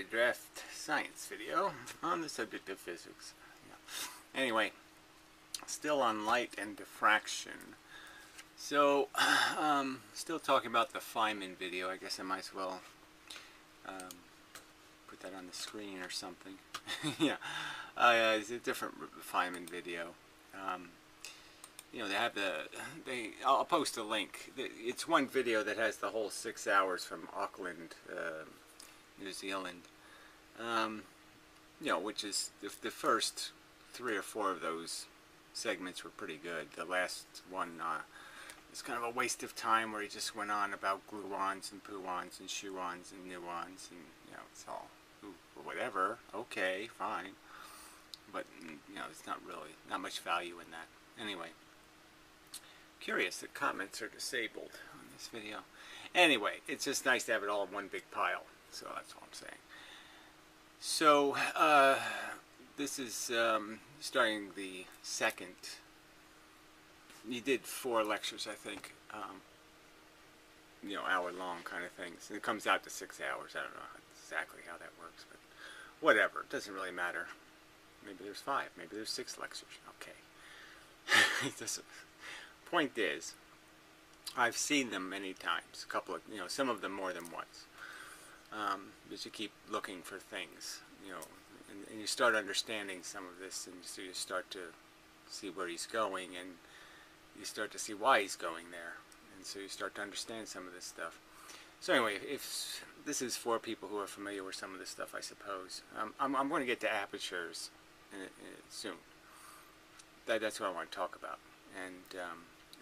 DraftScience video on the subject of physics. Yeah. Anyway, still on light and diffraction. So, still talking about the Feynman video. I guess I might as well put that on the screen or something. Yeah, it's a different Feynman video. You know, they have I'll post a link. It's one video that has the whole 6 hours from Auckland, New Zealand. You know, which is the first 3 or 4 of those segments were pretty good. The last one is kind of a waste of time, where he just went on about gluons and pooons and shuons and nuons, and you know, it's all whatever. Okay, fine, but you know, it's not much value in that. Anyway, curious that comments are disabled on this video. Anyway, it's just nice to have it all in one big pile. So that's all I'm saying. So this is starting the second. You did 4 lectures, I think. You know, hour-long kind of things. And it comes out to 6 hours. I don't know exactly how that works, but whatever. It doesn't really matter. Maybe there's 5. Maybe there's 6 lectures. Okay. Point is, I've seen them many times. A couple of, you know, some of them more than once. But you keep looking for things, you know, and you start understanding some of this, and so you start to see where he's going, and you start to see why he's going there, and so you start to understand some of this stuff. So anyway, if this is for people who are familiar with some of this stuff, I suppose. I'm going to get to apertures soon. That's what I want to talk about, and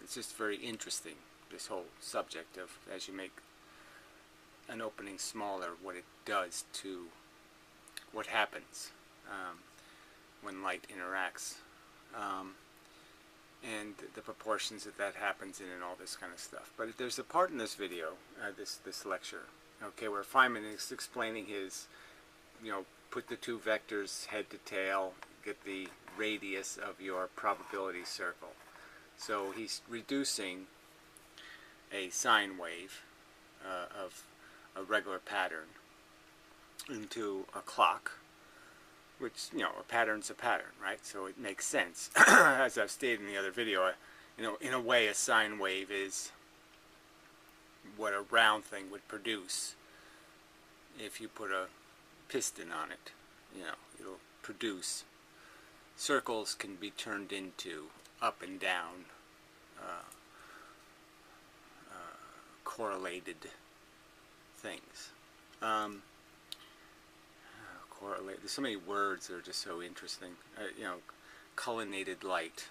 it's just very interesting, this whole subject of, as you make an opening smaller, what it does to what happens when light interacts, and the proportions that happens in, and all this kind of stuff. But there's a part in this video, this lecture, okay, where Feynman is explaining his, you know, put the 2 vectors head to tail, get the radius of your probability circle. So he's reducing a sine wave of a regular pattern into a clock, which, you know, a pattern's a pattern, right? So it makes sense. As I've stated in the other video, you know, in a way, a sine wave is what a round thing would produce if you put a piston on it. You know, it'll produce. Circles can be turned into up and down correlated things. There's so many words that are just so interesting. You know, Collimated light.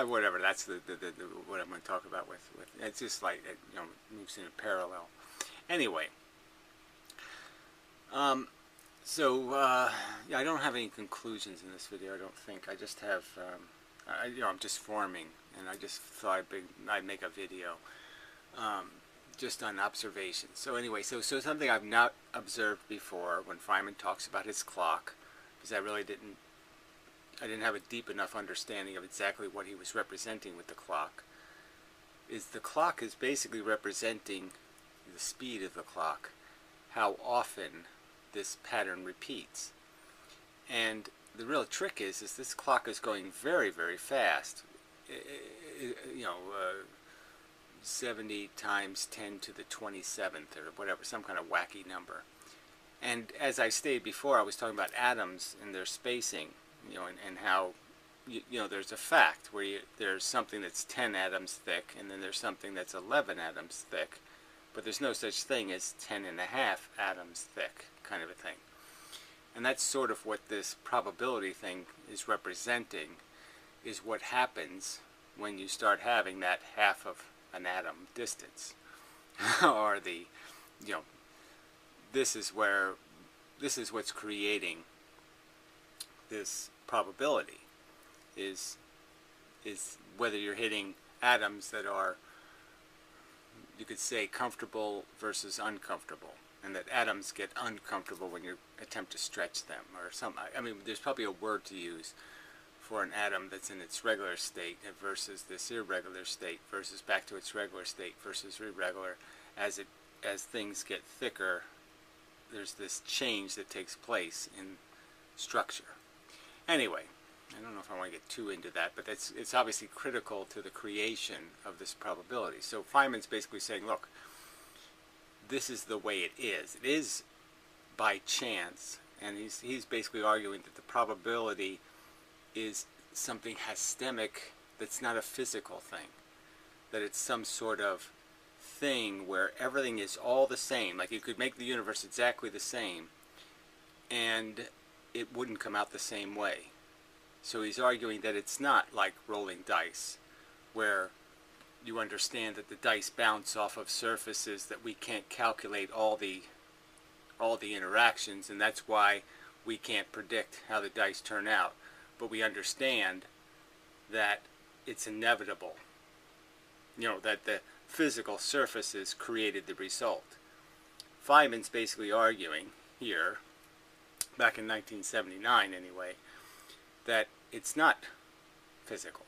Whatever. That's what I'm going to talk about with. It's just like it, you know, moves in a parallel. Anyway. Yeah, I don't have any conclusions in this video. I don't think. I just have. You know, I'm just forming, and I just thought I'd make a video. Just on observation. So anyway, so something I've not observed before when Feynman talks about his clock, because I didn't have a deep enough understanding of exactly what he was representing with the clock, is the clock is basically representing the speed of the clock, how often this pattern repeats. And the real trick is this clock is going very, very fast. You know, 70 times 10 to the 27th or whatever, some kind of wacky number. And as I stated before, I was talking about atoms and their spacing, you know, and how, you know, there's a fact where there's something that's 10 atoms thick, and then there's something that's 11 atoms thick, but there's no such thing as 10.5 atoms thick, kind of a thing. And that's sort of what this probability thing is representing, is what happens when you start having that half of an atom distance. Or the, you know, this is what's creating this probability, is whether you're hitting atoms that are, you could say, comfortable versus uncomfortable, and that atoms get uncomfortable when you attempt to stretch them, or something. I mean, there's probably a word to use for an atom that's in its regular state versus this irregular state, versus back to its regular state versus irregular, as it as things get thicker, there's this change that takes place in structure. Anyway, I don't know if I want to get too into that, but it's obviously critical to the creation of this probability. So Feynman's basically saying, look, this is the way it is. It is by chance, and he's basically arguing that the probability is something hastemic that's not a physical thing, that it's some sort of thing where everything is all the same. Like you could make the universe exactly the same and it wouldn't come out the same way. So he's arguing that it's not like rolling dice, where you understand that the dice bounce off of surfaces that we can't calculate all the interactions, and that's why we can't predict how the dice turn out. But we understand that it's inevitable, that the physical surfaces created the result. Feynman's basically arguing here, back in 1979 anyway, that it's not physical,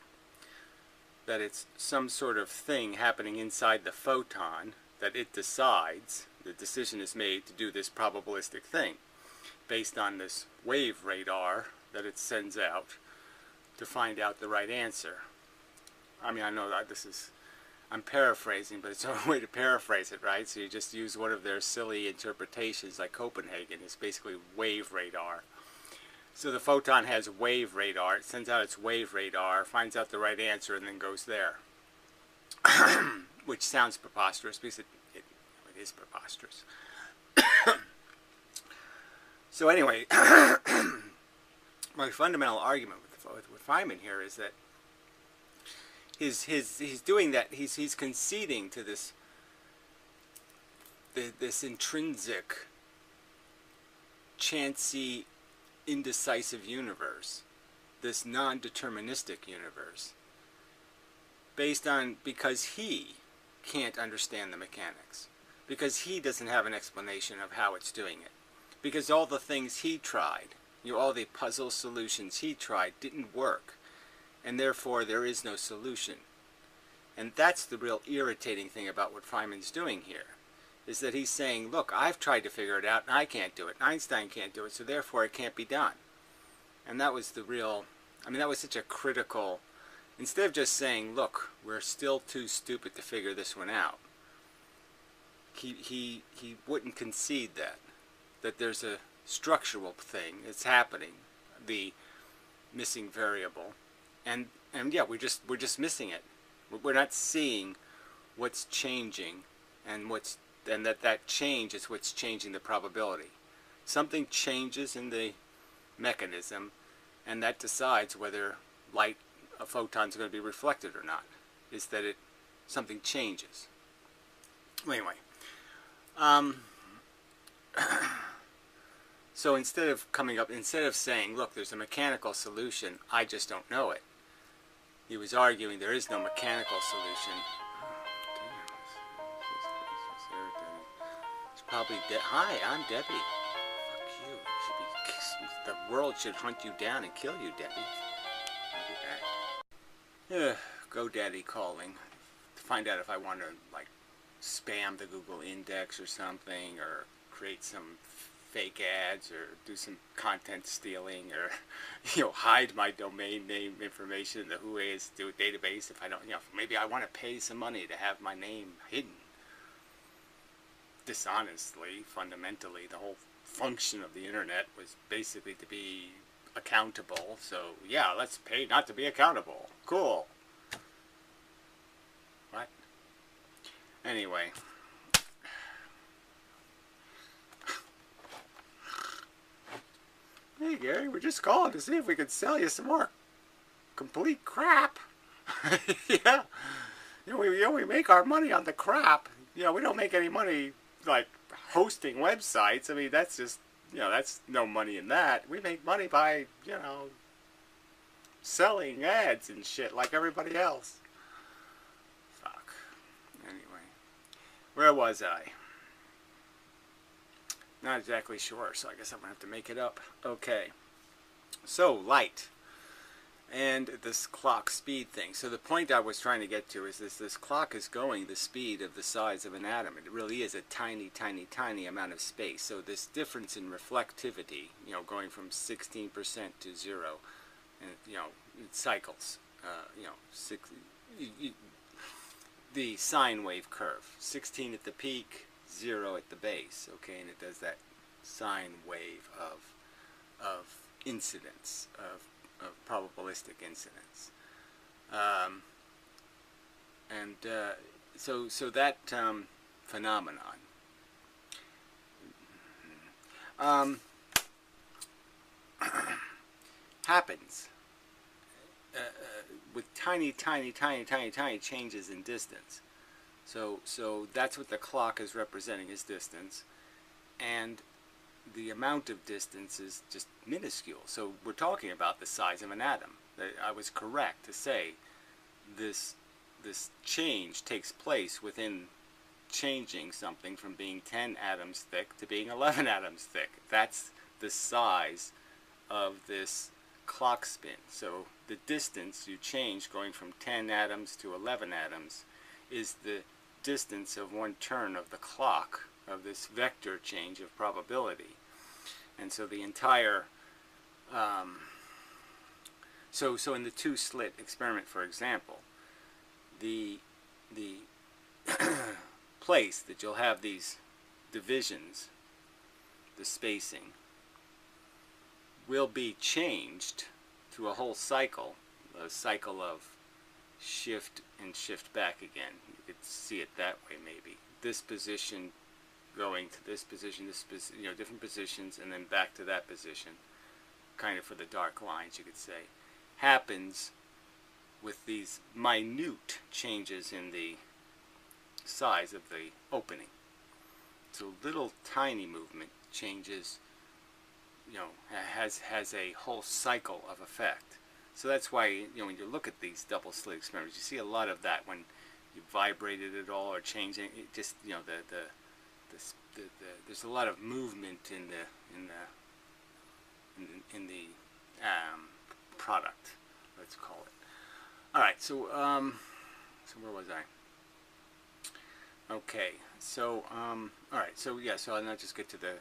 that it's some sort of thing happening inside the photon, that it decides, the decision is made to do this probabilistic thing based on this wave radar that it sends out to find out the right answer. I mean, I know that I'm paraphrasing, but it's a way to paraphrase it, right? So you just use one of their silly interpretations, like Copenhagen. It's basically wave radar. So the photon has wave radar. It sends out its wave radar, finds out the right answer, and then goes there. Which sounds preposterous, because it is preposterous. So anyway, my fundamental argument with Feynman here is that he's doing that. He's conceding to this intrinsic, chancy, indecisive universe, this non-deterministic universe, because he can't understand the mechanics, because he doesn't have an explanation of how it's doing it, because all the things he tried, all the puzzle solutions he tried didn't work, and therefore there is no solution. And that's the real irritating thing about what Feynman's doing here, is that he's saying, look, I've tried to figure it out and I can't do it, and Einstein can't do it, so therefore it can't be done. And that was that was such a critical, instead of just saying, look, we're still too stupid to figure this one out, he wouldn't concede that there's a structural thing that's happening, the missing variable, and yeah, we're just missing it. We're not seeing what's changing, and that change is what's changing the probability. Something changes in the mechanism, and that decides whether a photon is going to be reflected or not. Is that something changes. Anyway, so instead of saying, look, there's a mechanical solution, I just don't know it, he was arguing there is no mechanical solution. It's probably Hi, I'm Debbie. Fuck you. The world should hunt you down and kill you, Debbie. I'll be back. GoDaddy calling to find out if I want to spam the Google index or something, or create some fake ads, or do some content stealing, or hide my domain name information in the WHOIS database if I don't, maybe I want to pay some money to have my name hidden. Dishonestly, fundamentally, the whole function of the internet was basically to be accountable. So yeah, let's pay not to be accountable. Cool. What? Anyway. Hey Gary, we're just calling to see if we could sell you some more complete crap. Yeah. We make our money on the crap. We don't make any money hosting websites. I mean, that's just, that's no money in that. We make money by, selling ads and shit like everybody else. Fuck. Anyway. Where was I? Not exactly sure, so I guess I'm going to have to make it up. Okay. So, light. and this clock speed thing. So the point I was trying to get to is this clock is going the speed of the size of an atom. It really is a tiny, tiny, tiny amount of space. So this difference in reflectivity, going from 16% to 0, and it cycles. The sine wave curve, 16 at the peak, 0 at the base. Okay, and it does that sine wave of incidence, of probabilistic incidence. So that phenomenon happens with tiny, tiny, tiny, tiny, tiny changes in distance. So that's what the clock is representing, is distance, and the amount of distance is just minuscule. So we're talking about the size of an atom. I was correct to say this change takes place within changing something from being 10 atoms thick to being 11 atoms thick. That's the size of this clock spin. So the distance you change going from 10 atoms to 11 atoms is the distance of one turn of the clock of this vector change of probability. And so the entire so in the two-slit experiment, for example, the place that you'll have these divisions, the spacing, will be changed through a whole cycle, a cycle of shift and shift back again. You could see it that way maybe. This position going to this position, different positions, and then back to that position, kind of for the dark lines, you could say, happens with these minute changes in the size of the opening. So little tiny movement changes, has a whole cycle of effect. So that's why, when you look at these double slit experiments, you see a lot of that when you vibrated it all or changing it. Just there's a lot of movement in the product, let's call it. All right, so where was I? Okay, so all right, so yeah, so I'll now just get to the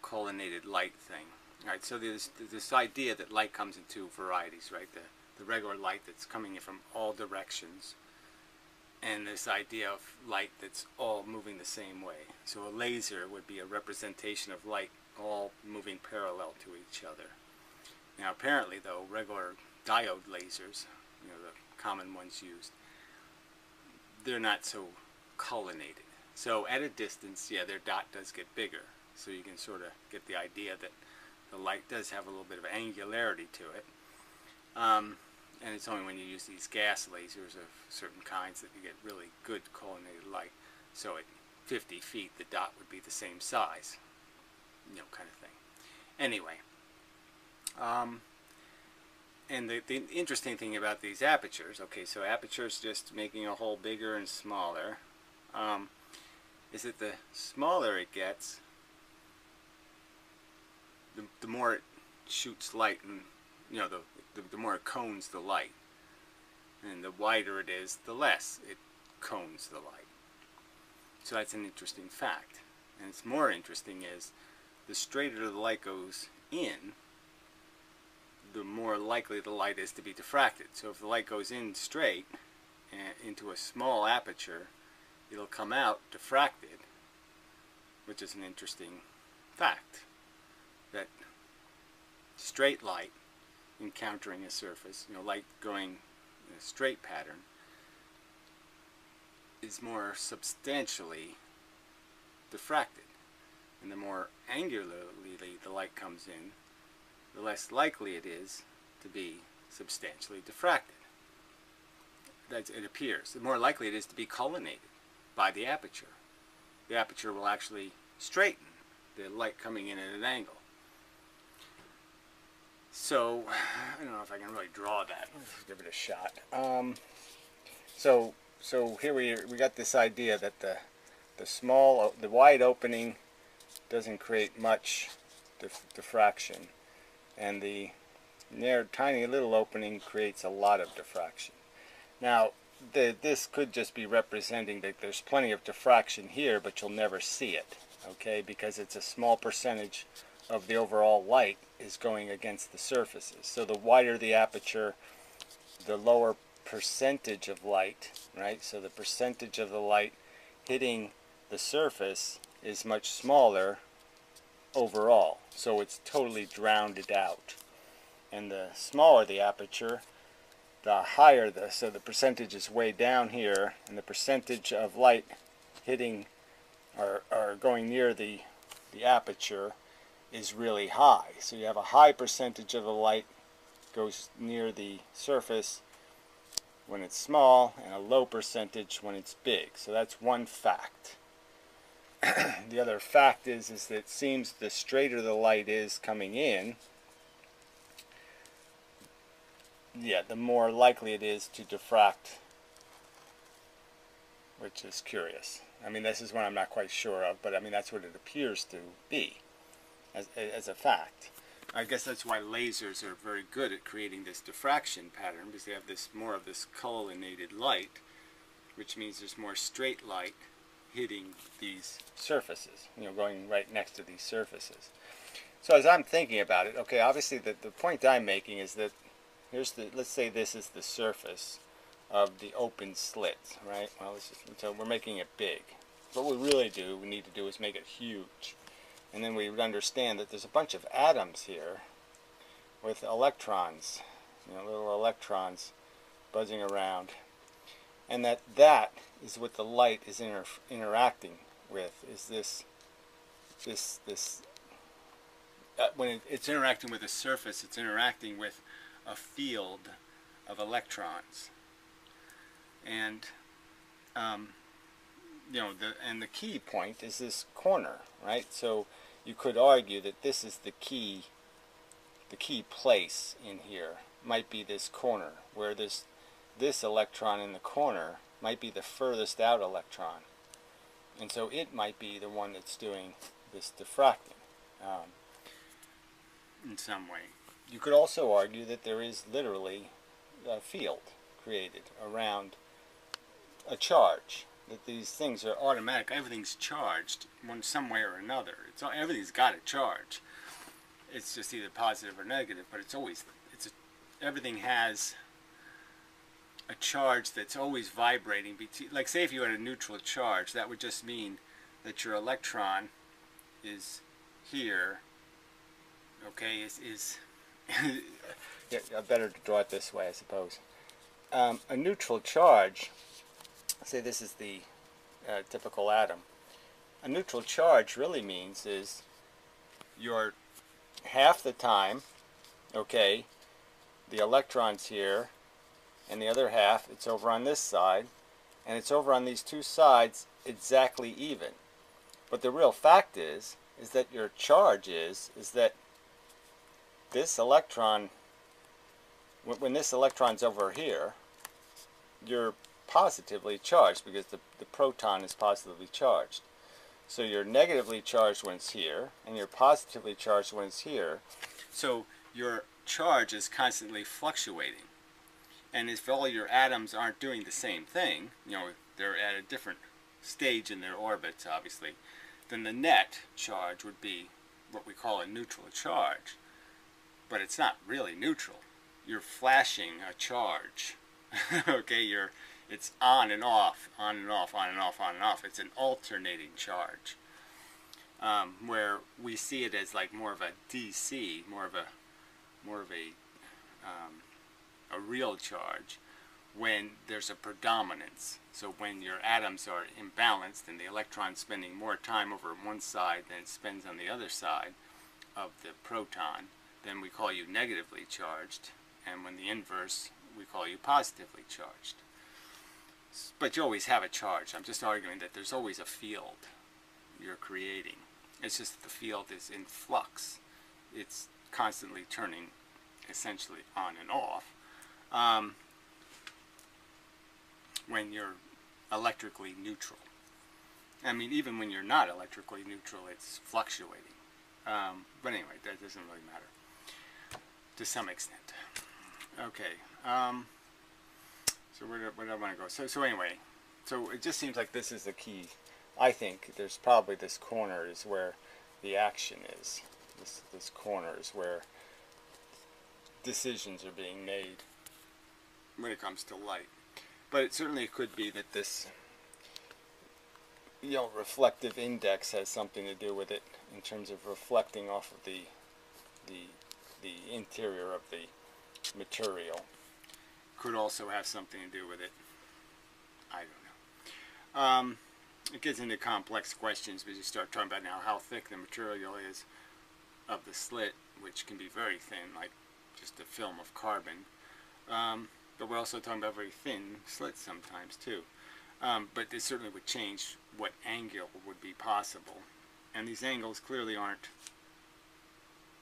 collimated light thing. All right, so there's this idea that light comes in two varieties, right? The regular light that's coming in from all directions, and this idea of light that's all moving the same way. So a laser would be a representation of light all moving parallel to each other. Now apparently, though, regular diode lasers, the common ones used, they're not so collimated. So at a distance, yeah, their dot does get bigger. So you can sort of get the idea that the light does have a little bit of angularity to it. And it's only when you use these gas lasers of certain kinds that you get really good collimated light. So at 50 feet, the dot would be the same size, kind of thing. Anyway, and the interesting thing about these apertures, okay, so apertures just making a hole bigger and smaller, is that the smaller it gets, the more it shoots light, and the more it cones the light, and the wider it is, the less it cones the light. So that's an interesting fact. And it's more interesting is the straighter the light goes in, the more likely the light is to be diffracted. So if the light goes in straight into a small aperture, it'll come out diffracted, which is an interesting fact, that straight light encountering a surface, light going in a straight pattern, is more substantially diffracted. And the more angularly the light comes in, the less likely it is to be substantially diffracted. It appears. The more likely it is to be collimated by the aperture. The aperture will actually straighten the light coming in at an angle. So, I don't know if I can really draw that. Let's give it a shot. So here we got this idea that the wide opening doesn't create much diffraction, and the Their tiny little opening creates a lot of diffraction. Now, this could just be representing that there's plenty of diffraction here, but you'll never see it, okay, because it's a small percentage of the overall light is going against the surfaces. So the wider the aperture, the lower percentage of light, right? So the percentage of the light hitting the surface is much smaller overall. So it's totally drowned out. And the smaller the aperture, the higher so the percentage is way down here, and the percentage of light hitting or going near the aperture is really high. So you have a high percentage of the light goes near the surface when it's small, and a low percentage when it's big. So that's one fact. The other fact is that it seems the straighter the light is coming in, the more likely it is to diffract, which is curious. I mean, this is one I'm not quite sure of, but I mean, that's what it appears to be as a fact. I guess that's why lasers are very good at creating this diffraction pattern, because they have more of this collimated light, which means there's more straight light hitting these surfaces, going right next to these surfaces. So as I'm thinking about it, okay, obviously the point I'm making is that let's say this is the surface of the open slit, right? Well, so we're making it big. What we really need to do is make it huge. And then we would understand that there's a bunch of atoms here with electrons, little electrons buzzing around. And that is what the light is interacting with, is this when it's interacting with a surface, it's interacting with a field of electrons. And the key point is this corner, right? So you could argue that this is the key place in here might be this corner, where this electron in the corner might be the furthest out electron, and so it might be the one that's doing this diffracting in some way. You could also argue that there is literally a field created around a charge, that these things are automatic. Everything's charged some way or another. Everything's got a charge. It's just either positive or negative, but everything has a charge that's always vibrating. Like, say if you had a neutral charge, that would just mean that your electron is here. Okay, yeah, better to draw it this way, I suppose. A neutral charge, say this is the typical atom. A neutral charge really means is you're half the time, okay, the electron's here, and the other half, it's over on this side, and it's over on these two sides exactly even. But the real fact is that your charge is that this electron, when this electron's over here, you're positively charged because the proton is positively charged. So you're negatively charged when it's here, and you're positively charged when it's here. So your charge is constantly fluctuating. And if all your atoms aren't doing the same thing, they're at a different stage in their orbits, obviously, then the net charge would be what we call a neutral charge. But it's not really neutral. You're flashing a charge. Okay, it's on and off, on and off, on and off, on and off. It's an alternating charge, where we see it as like more of a DC, more of a real charge, when there's a predominance. So when your atoms are imbalanced and the electron's spending more time over one side than it spends on the other side of the proton, then we call you negatively charged, and when the inverse, we call you positively charged. But you always have a charge. I'm just arguing that there's always a field you're creating. It's just that the field is in flux. It's constantly turning essentially on and off when you're electrically neutral. I mean, even when you're not electrically neutral, it's fluctuating. But anyway, that doesn't really matter. to some extent. Okay. So where do I want to go? So anyway, so it just seems like this is the key. I think there's probably this corner is where the action is. This corner is where decisions are being made when it comes to light. But it certainly could be that this, reflective index has something to do with it in terms of reflecting off of the interior of the material. Could also have something to do with it. I don't know. It gets into complex questions because you start talking about now how thick the material is of the slit, which can be very thin, like just a film of carbon. But we're also talking about very thin slits sometimes too. But this certainly would change what angle would be possible. And these angles clearly aren't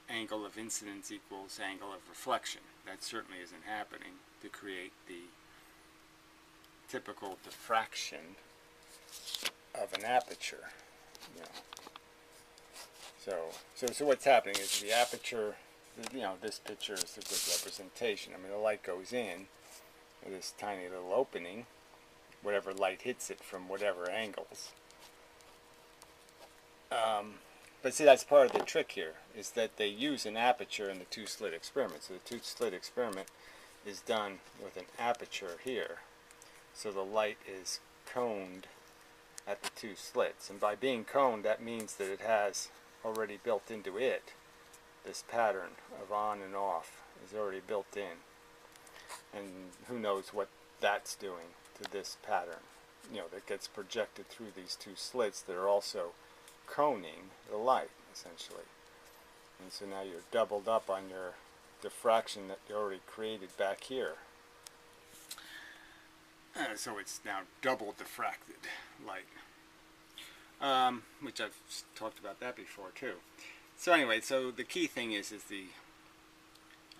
angle of incidence equals angle of reflection. That certainly isn't happening to create the typical diffraction of an aperture. So what's happening is the aperture, this picture is a good representation. I mean, the light goes in with this tiny little opening, whatever light hits it from whatever angles. But see, that's part of the trick here, is that they use an aperture in the two-slit experiment. So the two-slit experiment is done with an aperture here. So the light is coned at the two slits. And by being coned, that means that it has already built into it, this pattern of on and off is already built in. And who knows what that's doing to this pattern, that gets projected through these two slits that are also coning the light, essentially. And so now you're doubled up on your diffraction that you already created back here. So it's now double diffracted light, which I've talked about that before too. So anyway, so the key thing is the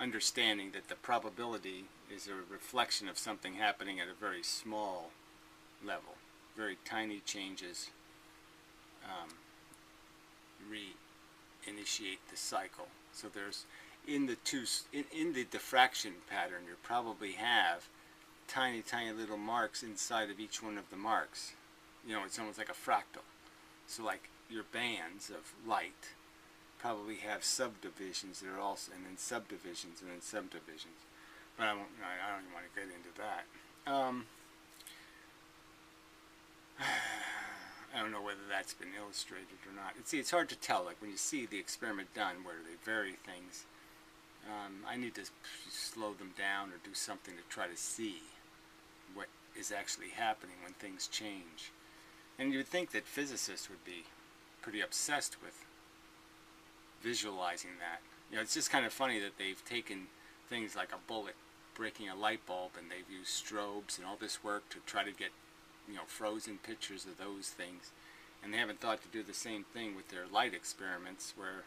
understanding that the probability is a reflection of something happening at a very small level. Very tiny changes reinitiate the cycle. So there's in the diffraction pattern, you probably have tiny little marks inside of each one of the marks. It's almost like a fractal. So like your bands of light probably have subdivisions that are also, and then subdivisions and then subdivisions. But I don't even want to get into that. I don't know whether that's been illustrated or not. It's hard to tell. Like when you see the experiment done where they vary things, I need to slow them down or do something to try to see what is actually happening when things change. And you would think that physicists would be pretty obsessed with visualizing that. It's just kind of funny that they've taken things like a bullet breaking a light bulb and they've used strobes and all this work to try to get frozen pictures of those things, and they haven't thought to do the same thing with their light experiments where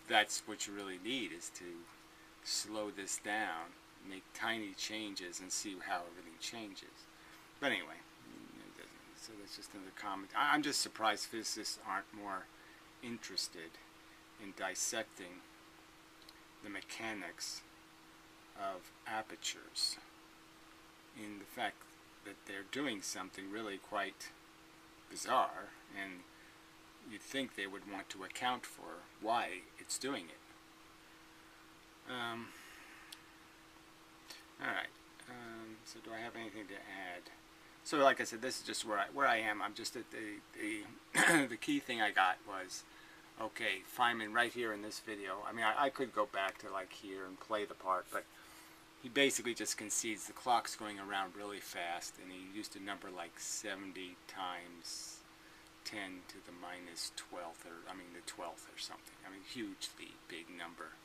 that's what you really need, is to slow this down, make tiny changes and see how everything changes. But anyway, so that's just another comment. I'm just surprised physicists aren't more interested in dissecting the mechanics of apertures, in the fact that they're doing something really quite bizarre, and you'd think they would want to account for why it's doing it. Alright, so do I have anything to add? So like I said, this is just where I am. I'm just at the key thing I got was, okay, Feynman right here in this video. I mean, I could go back to like here and play the part, but he basically just concedes the clock's going around really fast, and he used a number like 70 times 10 to the minus 12th, or I mean the 12th or something. I mean, hugely big number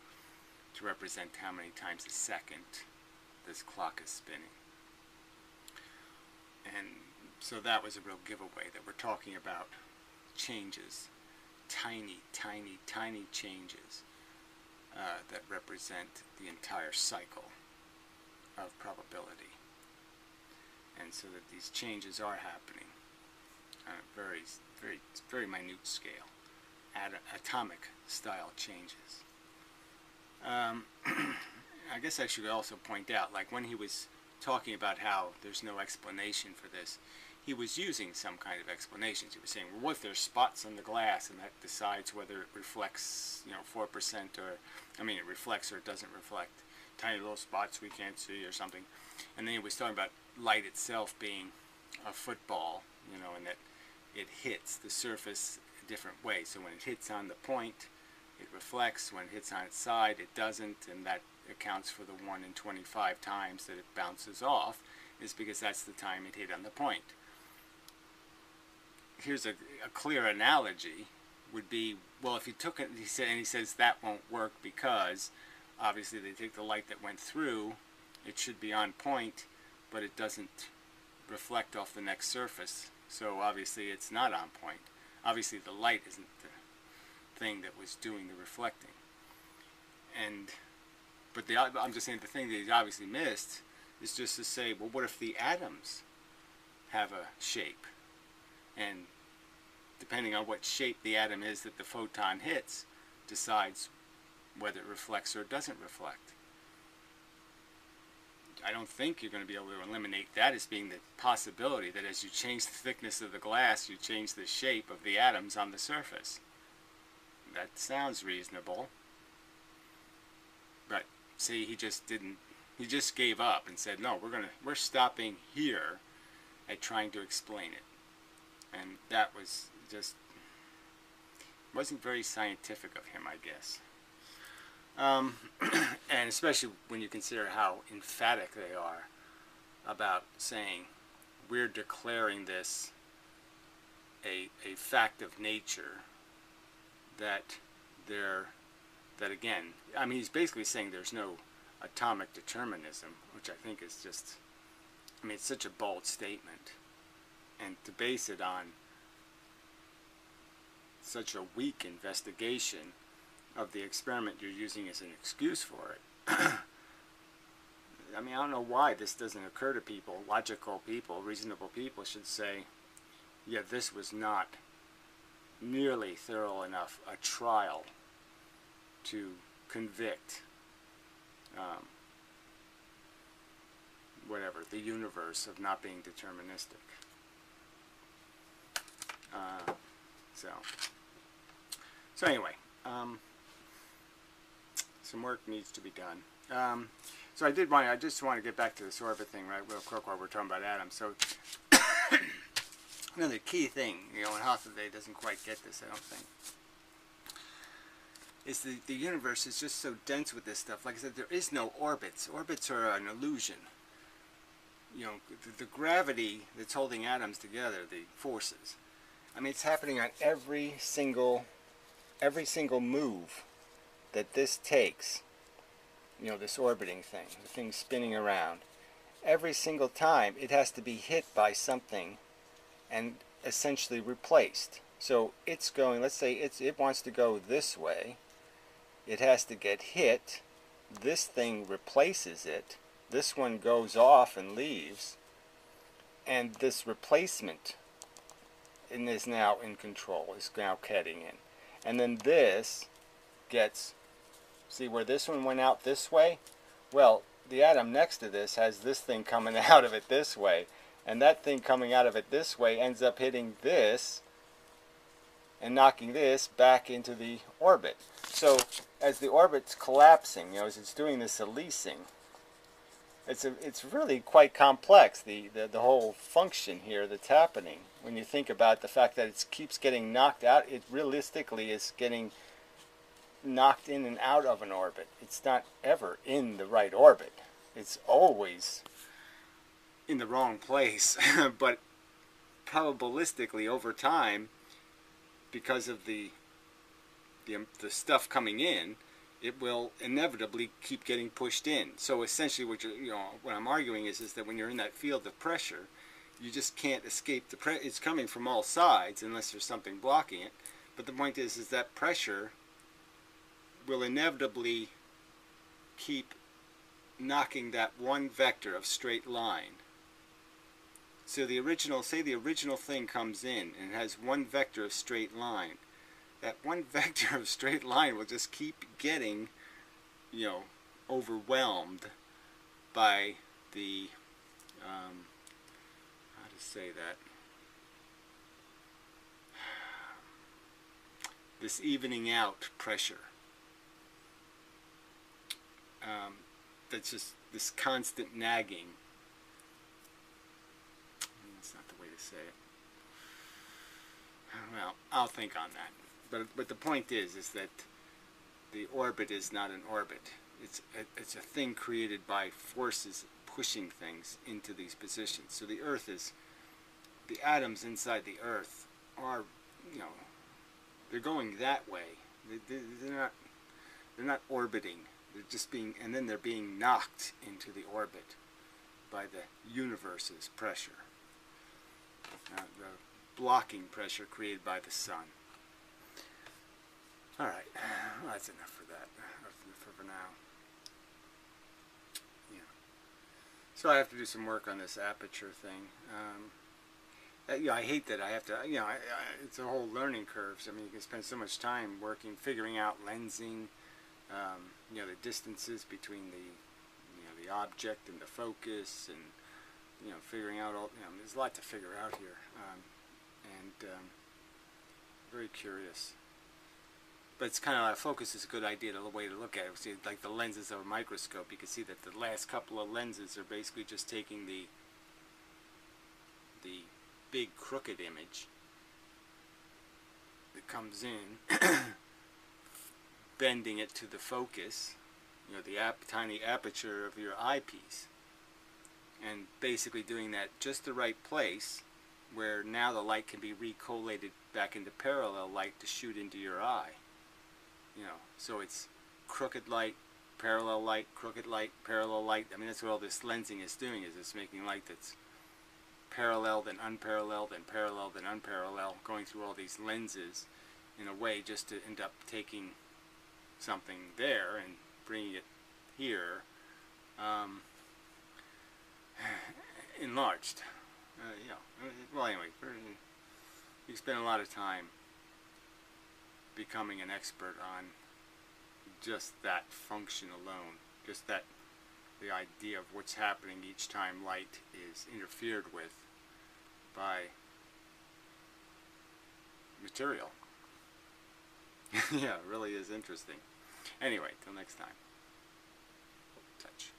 to represent how many times a second this clock is spinning. And so that was a real giveaway that we're talking about changes, tiny changes that represent the entire cycle of probability. And so that these changes are happening on a very minute scale, atomic style changes. I guess I should also point out, like when he was talking about how there's no explanation for this, he was using some kind of explanations. He was saying, well, what if there's spots on the glass and that decides whether it reflects, 4% or, it reflects or it doesn't reflect. Tiny little spots we can't see or something. And then he was talking about light itself being a football, and that it hits the surface a different way. So when it hits on the point, it reflects. When it hits on its side, it doesn't, and that accounts for the 1 in 25 times that it bounces off, is because that's the time it hit on the point. Here's a clear analogy would be, well, if you took it, he says that won't work because obviously they take the light that went through, it should be on point, but it doesn't reflect off the next surface, so obviously it's not on point. Obviously the light isn't the thing that was doing the reflecting. But I'm just saying the thing that he obviously missed is just to say, well, what if the atoms have a shape? And depending on what shape the atom is that the photon hits, decides whether it reflects or it doesn't reflect. I don't think you're going to be able to eliminate that as being the possibility that as you change the thickness of the glass, you change the shape of the atoms on the surface. That sounds reasonable. But see, he just gave up and said, no, we're stopping here at trying to explain it. And that was wasn't very scientific of him, I guess. And especially when you consider how emphatic they are about saying we're declaring this a fact of nature, that again, he's basically saying there's no atomic determinism, which I think is just, it's such a bold statement. And to base it on such a weak investigation of the experiment you're using as an excuse for it. I don't know why this doesn't occur to people. Logical people, reasonable people should say, yeah, this was not nearly thorough enough a trial to convict the universe of not being deterministic. So anyway, some work needs to be done. So I just want to get back to this orbit thing real quick while we're talking about atoms. So another key thing, and Hathaway doesn't quite get this, I don't think, is the universe is just so dense with this stuff. Like I said, there is no orbits. Orbits are an illusion. The gravity that's holding atoms together, the forces, it's happening on every single move that this takes. This orbiting thing, the thing spinning around. Every single time it has to be hit by something and essentially replaced. So it's going, let's say it wants to go this way. It has to get hit. This thing replaces it. This one goes off and leaves. And this replacement is now in control, is now heading in. And then this gets, see where this one went out this way? Well, the atom next to this has this thing coming out of it this way. And that thing coming out of it this way ends up hitting this and knocking this back into the orbit. So as the orbit's collapsing, as it's doing this releasing, it's really quite complex, the whole function here that's happening. When you think about the fact that it keeps getting knocked out, it realistically is getting knocked in and out of an orbit. It's not ever in the right orbit. It's always in the wrong place. But probabilistically over time, because of the stuff coming in, it will inevitably keep getting pushed in. So essentially what I'm arguing is that when you're in that field of pressure, you just can't escape the pressure. It's coming from all sides unless there's something blocking it. But the point is that pressure will inevitably keep knocking that one vector of straight line. So the original thing comes in and has one vector of straight line. That one vector of straight line will just keep getting, you know, overwhelmed by the, how to say that, this evening out pressure. That's just this constant nagging. That's not the way to say it. Well, I'll think on that. But the point is that the orbit is not an orbit. It's a thing created by forces pushing things into these positions. So the Earth is, the atoms inside the Earth are, you know, they're going that way. They're not orbiting. They're just being, and then they're being knocked into the orbit by the universe's pressure, the blocking pressure created by the sun. All right, well, that's enough for that, for now. Yeah. So I have to do some work on this aperture thing. You know, I hate that I have to, you know, it's a whole learning curve. So, I mean, you can spend so much time working, figuring out lensing, you know, the distances between the, you know, the object and the focus, and, you know, figuring out all, you know, there's a lot to figure out here, very curious. But it's kind of, focus is a good idea, the way to look at it. See, like the lenses of a microscope, you can see that the last couple of lenses are basically just taking the big crooked image that comes in, bending it to the focus, you know, the tiny aperture of your eyepiece, and basically doing that just the right place, where now the light can be recollated back into parallel light to shoot into your eye. You know, so it's crooked light, parallel light, crooked light, parallel light. I mean, that's what all this lensing is doing, is it's making light that's parallel, then unparalleled, then parallel, then unparalleled, going through all these lenses in a way just to end up taking something there and bringing it here, enlarged. You know, well, anyway, you spend a lot of time becoming an expert on just that function alone, just that, the idea of what's happening each time light is interfered with by material. Yeah, it really is interesting. Anyway, till next time. Touch.